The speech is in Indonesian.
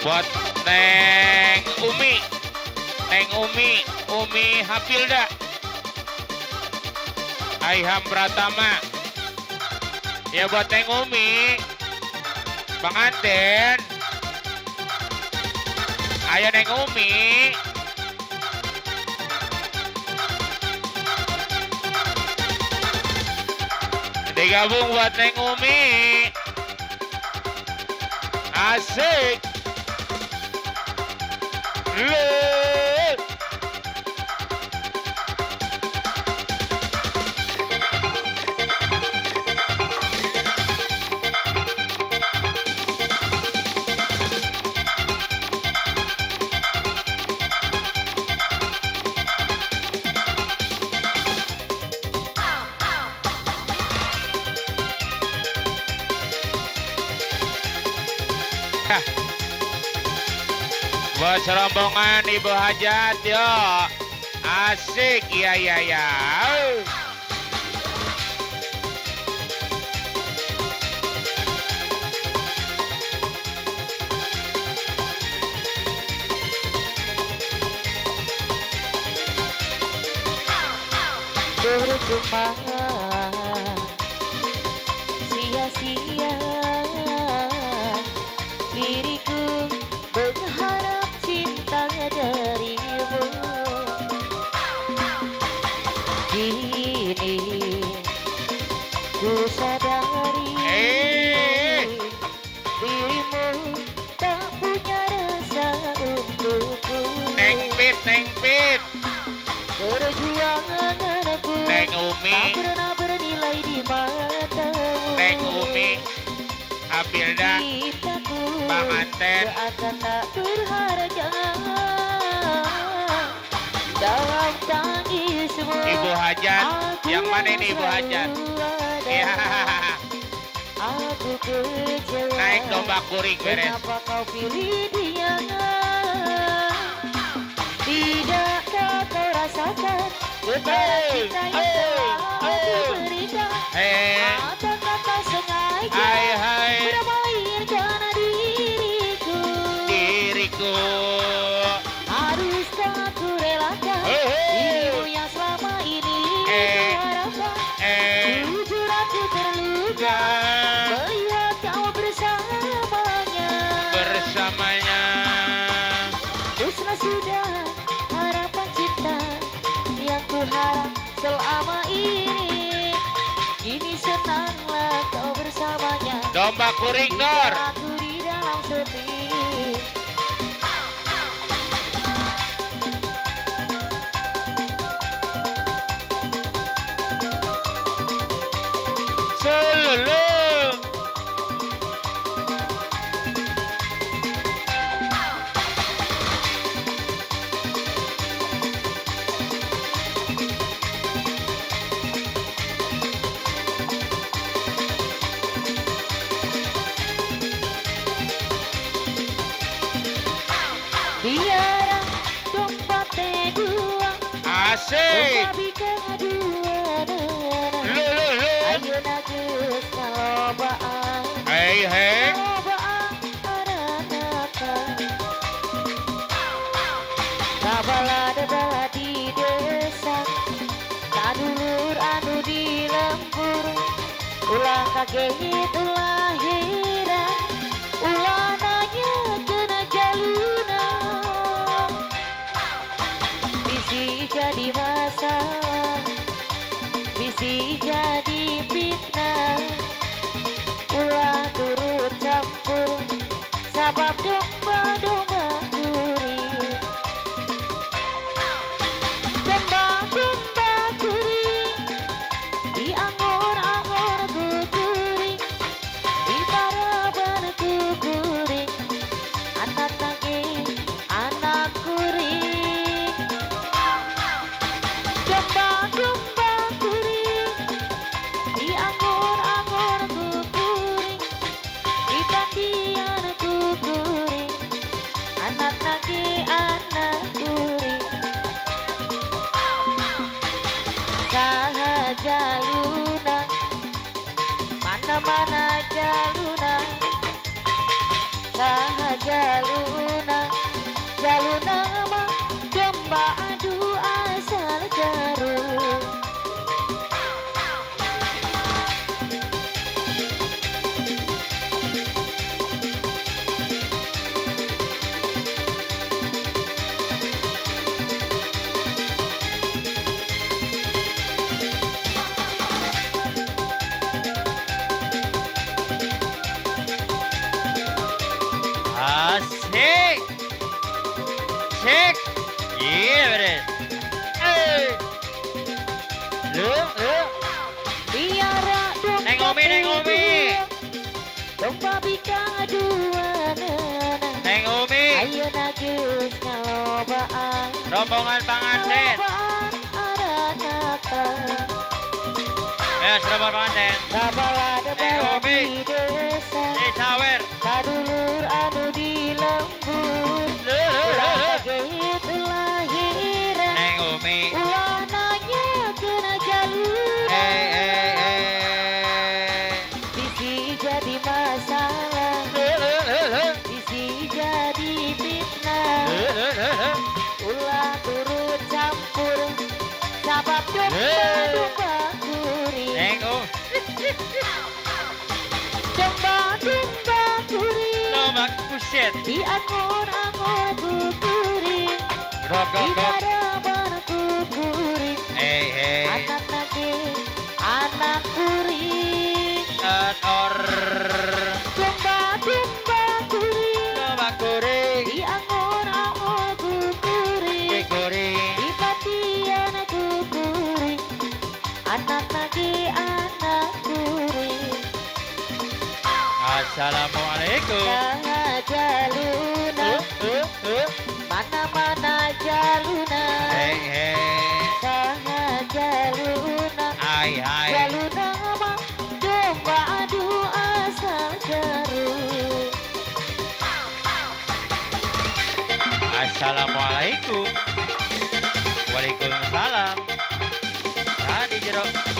Buat Neng Umi. Neng Umi Hafilda. Aiham Pratama. Ya buat Neng Umi. Pengantin. Ayo Neng Umi. Digabung buat Neng Umi. Asik. Loh. Buat serombongan Ibu Hajat, yuk. Asik, ya. Percuma sia-sia diriku berharap cinta darimu. Kini ku sadari dirimu tak punya rasa untukku. Neng Pit. Perjuangan aku Neng Umi. tak pernah bernilai di matamu. Neng Umi Hafilda. Cintaku Pengantin. seakan tak berharga dalam tangismu. Ibu Hajat. Yang mana ini Ibu Hajat? Ya. Aku kecewa. Naik domba kuring beres. Kenapa kau pilih dia? Tidakkah kau rasakan betapa cinta yang telah aku berikan? Apakah kau sengaja bermain karena diriku? Haruskah aku relakan dirimu yang selama ini kuharapkan? Jujur aku terluka melihat kau bersamanya. Usna sudah harapan cinta yang kuharap selama ini. Kini senanglah kau bersamanya. Domba kuring Dor. Aku di dalam sepi. Selulu. Biar dompet dua, Asik. dompet dua. Lu. Ayo nagus kalobaan. Hei. Kalobaan anak-anak. Kabala di desa, kadulur anu di lembur. Ulah kaget ulah heran, ulah nanya kena jaluna. Bisi jadi masalah, bisi jadi fitnah. Ulah turut campur, sabab domba kuring. Domba kuring, di anggur ku kuring, di paraban ku kuring. Anak nangis, anak kuring. Domba kuring, di anggur ku kuring, di tandian ku kuring. Anak nangis, anak kuring. Sahaja luna, mana-mana jaluna. Sahaja luna. rombongan panganten. Rombongan ada nakal. Ya, rombongan panganten. Kabalada Obi. di desa. Sawer. Kadulur anu di lembur. Ulah gait lahiran. Neng Umi. Ulah nanya kena jalur. Bisi jadi masalah. Bisi jadi fitnah. Ulah turut campur. Sabab domba kuring. Neng Domba kuring. Lomak kuset. Di anggur kuring. Di harapan kuring. Anak lagi anak kuring. Or. Domba kuring. Lomak kuring. Di anggur kuring. Kuring. Di patian kuring. Anak lagi anak kuring. Assalamualaikum. Saha jaluna. Mana-mana jaluna. Saha jaluna. Hai. Jaluna mah domba adu asal jeruk. Assalamualaikum. Waalaikumsalam. Tadi jeruk.